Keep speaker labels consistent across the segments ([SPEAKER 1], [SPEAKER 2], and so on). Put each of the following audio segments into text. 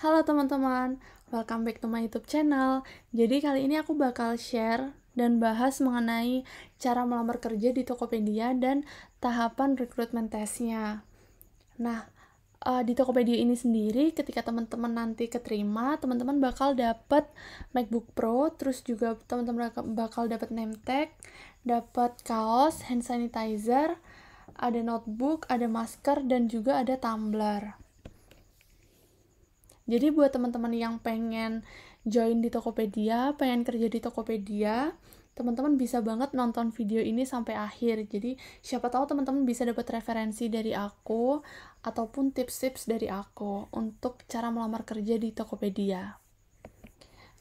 [SPEAKER 1] Halo teman-teman, welcome back to my YouTube channel. Jadi kali ini aku bakal share dan bahas mengenai cara melamar kerja di Tokopedia dan tahapan rekrutmen tesnya. Nah, di Tokopedia ini sendiri ketika teman-teman nanti keterima, teman-teman bakal dapat MacBook Pro, terus juga teman-teman bakal dapat name tag, dapat kaos, hand sanitizer, ada notebook, ada masker, dan juga ada tumbler. Jadi buat teman-teman yang pengen join di Tokopedia, pengen kerja di Tokopedia, teman-teman bisa banget nonton video ini sampai akhir. Jadi siapa tahu teman-teman bisa dapat referensi dari aku ataupun tips-tips dari aku untuk cara melamar kerja di Tokopedia.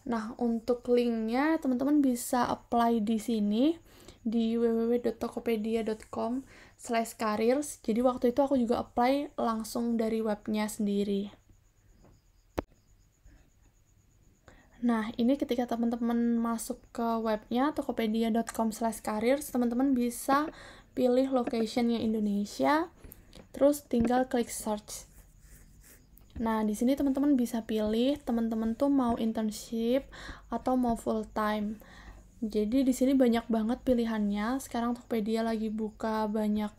[SPEAKER 1] Nah, untuk linknya teman-teman bisa apply di sini di www.tokopedia.com/careers. Jadi waktu itu aku juga apply langsung dari webnya sendiri. Nah, ini ketika teman-teman masuk ke webnya tokopedia.com/careers, teman-teman bisa pilih locationnya Indonesia, terus tinggal klik search. Nah, di sini teman-teman bisa pilih teman-teman tuh mau internship atau mau full time. Jadi di sini banyak banget pilihannya. Sekarang Tokopedia lagi buka banyak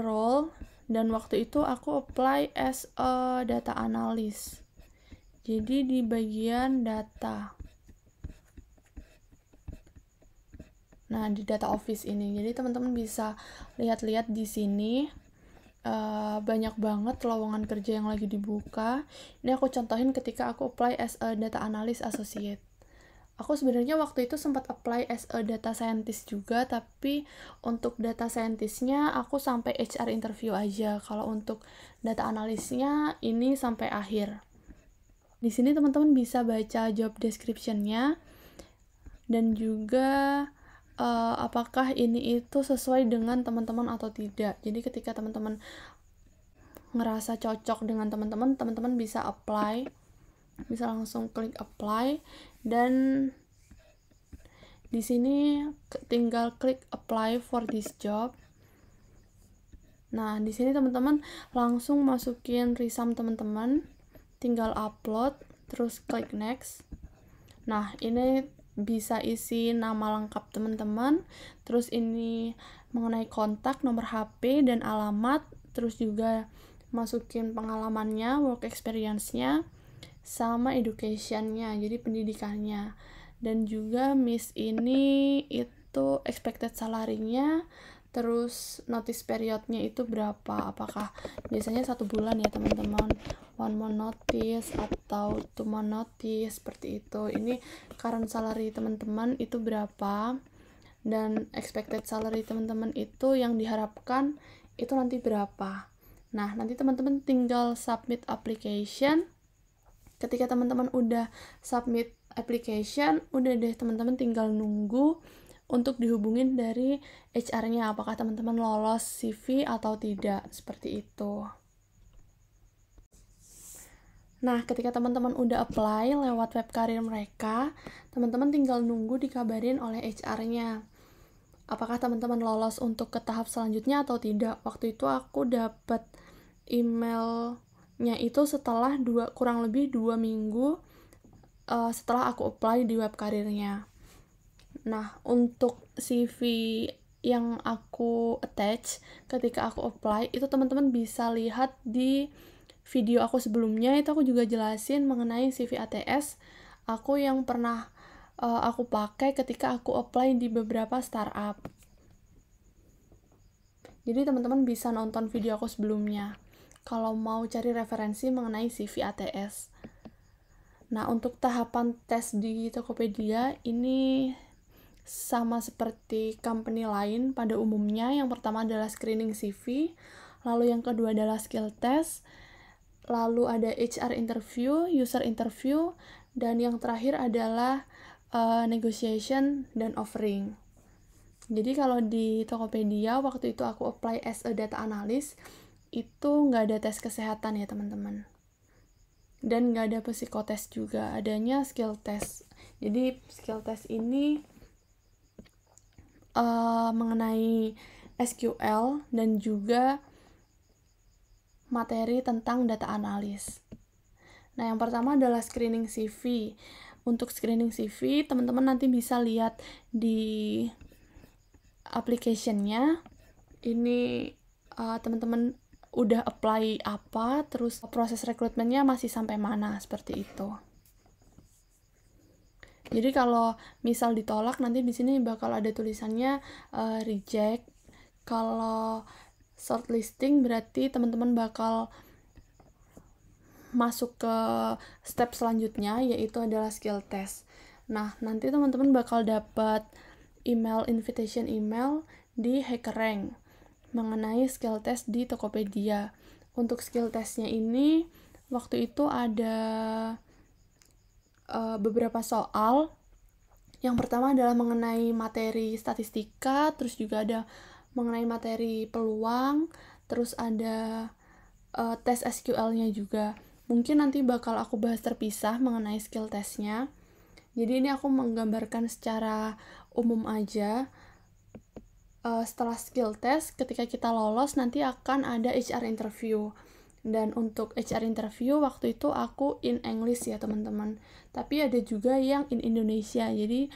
[SPEAKER 1] role dan waktu itu aku apply as a data analyst. Jadi di bagian data. Nah, di data office ini. Jadi teman-teman bisa lihat-lihat di sini banyak banget lowongan kerja yang lagi dibuka. Ini aku contohin ketika aku apply as a data analyst associate. Aku sebenarnya waktu itu sempat apply as a data scientist juga, tapi untuk data scientistnya aku sampai HR interview aja. Kalau untuk data analysnya ini sampai akhir. Di sini teman-teman bisa baca job description-nya dan juga apakah ini itu sesuai dengan teman-teman atau tidak. Jadi ketika teman-teman ngerasa cocok dengan teman-teman, teman-teman bisa apply, bisa langsung klik apply, dan di sini tinggal klik apply for this job. Nah, di sini teman-teman langsung masukin resume teman-teman, tinggal upload, terus klik next. Nah, ini bisa isi nama lengkap teman-teman, terus ini mengenai kontak, nomor HP, dan alamat, terus juga masukin pengalamannya, work experience-nya, sama education-nya, jadi pendidikannya. Dan juga miss ini itu expected salary-nya, terus notice period-nya itu berapa, apakah biasanya 1 bulan ya teman-teman, 1 month notice atau 2 month notice, seperti itu. Ini current salary teman-teman itu berapa, dan expected salary teman-teman itu yang diharapkan itu nanti berapa. Nah, nanti teman-teman tinggal submit application. Ketika teman-teman udah submit application, udah deh teman-teman tinggal nunggu untuk dihubungin dari HR-nya, apakah teman-teman lolos CV atau tidak, seperti itu. Nah, ketika teman-teman udah apply lewat web karir mereka, teman-teman tinggal nunggu dikabarin oleh HR-nya. Apakah teman-teman lolos untuk ke tahap selanjutnya atau tidak. Waktu itu aku dapat emailnya itu setelah kurang lebih 2 minggu setelah aku apply di web karirnya. Nah, untuk CV yang aku attach ketika aku apply, itu teman-teman bisa lihat di video aku sebelumnya. Itu aku juga jelasin mengenai CV ATS aku yang pernah aku pakai ketika aku apply di beberapa startup. Jadi teman-teman bisa nonton video aku sebelumnya kalau mau cari referensi mengenai CV ATS. Nah, untuk tahapan tes di Tokopedia ini sama seperti company lain pada umumnya. Yang pertama adalah screening CV, lalu yang kedua adalah skill test, lalu ada HR interview, user interview, dan yang terakhir adalah negotiation dan offering. Jadi kalau di Tokopedia waktu itu aku apply as a data analyst, itu nggak ada tes kesehatan ya teman-teman. Dan nggak ada psikotes juga, adanya skill test. Jadi skill test ini mengenai SQL dan juga materi tentang data analis. Nah, yang pertama adalah screening CV. Untuk screening CV, teman-teman nanti bisa lihat di application-nya. Ini teman-teman udah apply apa, terus proses rekrutmennya masih sampai mana, seperti itu. Jadi kalau misal ditolak, nanti di sini bakal ada tulisannya reject. Kalau shortlisting berarti teman-teman bakal masuk ke step selanjutnya, yaitu adalah skill test. Nah, nanti teman-teman bakal dapat invitation email di HackerRank mengenai skill test di Tokopedia. Untuk skill testnya ini, waktu itu ada beberapa soal. Yang pertama adalah mengenai materi statistika, terus juga ada mengenai materi peluang, terus ada tes SQL-nya juga. Mungkin nanti bakal aku bahas terpisah mengenai skill testnya. Jadi ini aku menggambarkan secara umum aja. Setelah skill test, ketika kita lolos nanti akan ada HR interview. Dan untuk HR interview waktu itu aku in English ya teman-teman. Tapi ada juga yang in Indonesia. Jadi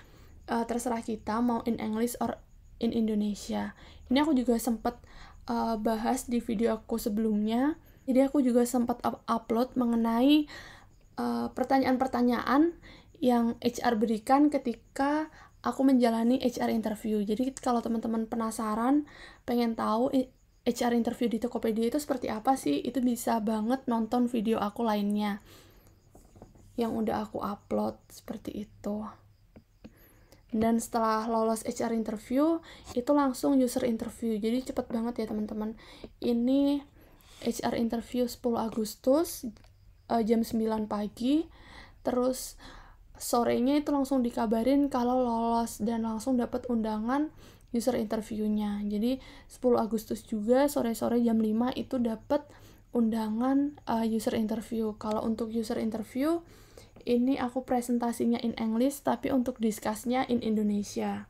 [SPEAKER 1] terserah kita mau in English or in Indonesia. Ini aku juga sempat bahas di video aku sebelumnya. Jadi aku juga sempat upload mengenai pertanyaan-pertanyaan yang HR berikan ketika aku menjalani HR interview. Jadi kalau teman-teman penasaran, pengen tahu HR interview di Tokopedia itu seperti apa sih, itu bisa banget nonton video aku lainnya yang udah aku upload, seperti itu. Dan setelah lolos HR interview, itu langsung user interview. Jadi cepet banget ya teman-teman. Ini HR interview 10 Agustus jam 9 pagi. Terus sorenya itu langsung dikabarin kalau lolos dan langsung dapat undangan user interviewnya. Jadi 10 Agustus juga sore-sore jam 5 itu dapat undangan user interview. Kalau untuk user interview ini aku presentasinya in English, tapi untuk discuss-nya in Indonesia.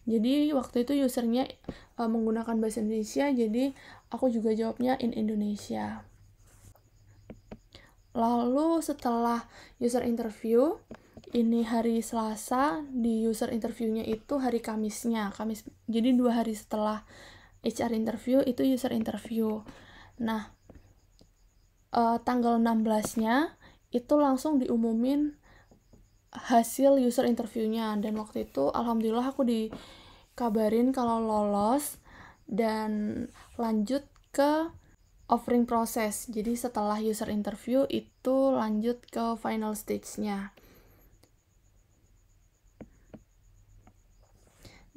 [SPEAKER 1] Jadi waktu itu usernya menggunakan bahasa Indonesia, jadi aku juga jawabnya in Indonesia. Lalu setelah user interview, ini hari Selasa, di user interviewnya itu hari Kamisnya. Jadi 2 hari setelah HR interview itu user interview. Nah, tanggal 16-nya itu langsung diumumin hasil user interviewnya, dan waktu itu alhamdulillah aku dikabarin kalau lolos dan lanjut ke offering proses. Jadi setelah user interview itu lanjut ke final stage-nya.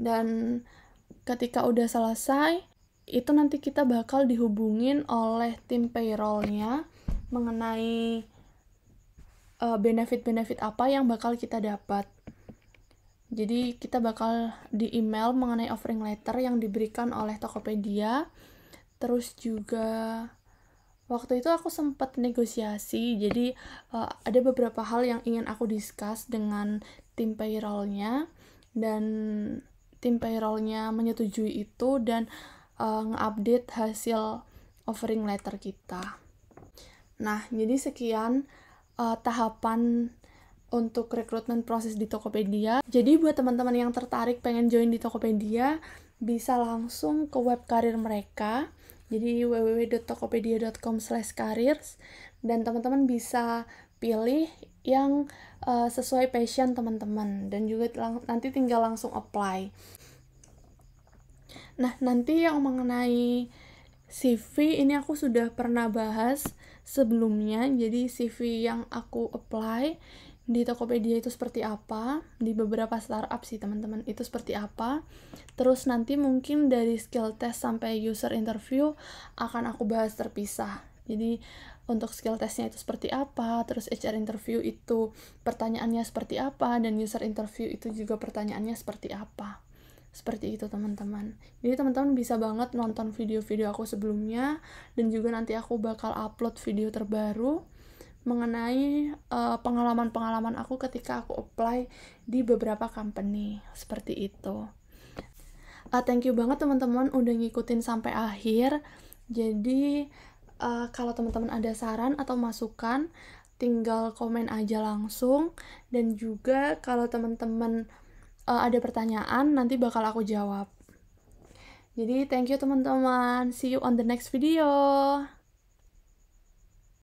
[SPEAKER 1] Dan ketika udah selesai, itu nanti kita bakal dihubungin oleh tim payroll-nya mengenai benefit-benefit apa yang bakal kita dapat. Jadi kita bakal di email mengenai offering letter yang diberikan oleh Tokopedia. Terus juga waktu itu aku sempat negosiasi, jadi ada beberapa hal yang ingin aku discuss dengan tim payroll-nya, dan tim payroll-nya menyetujui itu dan nge-update hasil offering letter kita. Nah, jadi sekian tahapan untuk rekrutmen proses di Tokopedia. Jadi buat teman-teman yang tertarik pengen join di Tokopedia, bisa langsung ke web karir mereka. Jadi www.tokopedia.com/careers, dan teman-teman bisa pilih yang sesuai passion teman-teman, dan juga nanti tinggal langsung apply. Nah, nanti yang mengenai CV ini aku sudah pernah bahas sebelumnya. Jadi CV yang aku apply di Tokopedia itu seperti apa, di beberapa startup sih teman-teman itu seperti apa. Terus nanti mungkin dari skill test sampai user interview akan aku bahas terpisah. Jadi untuk skill testnya itu seperti apa, terus HR interview itu pertanyaannya seperti apa, dan user interview itu juga pertanyaannya seperti apa. Seperti itu teman-teman. Jadi teman-teman bisa banget nonton video-video aku sebelumnya, dan juga nanti aku bakal upload video terbaru mengenai pengalaman-pengalaman aku ketika aku apply di beberapa company. Seperti itu. Thank you banget teman-teman udah ngikutin sampai akhir. Jadi kalau teman-teman ada saran atau masukan, tinggal komen aja langsung. Dan juga kalau teman-teman ada pertanyaan, nanti bakal aku jawab. Jadi thank you teman-teman, see you on the next video.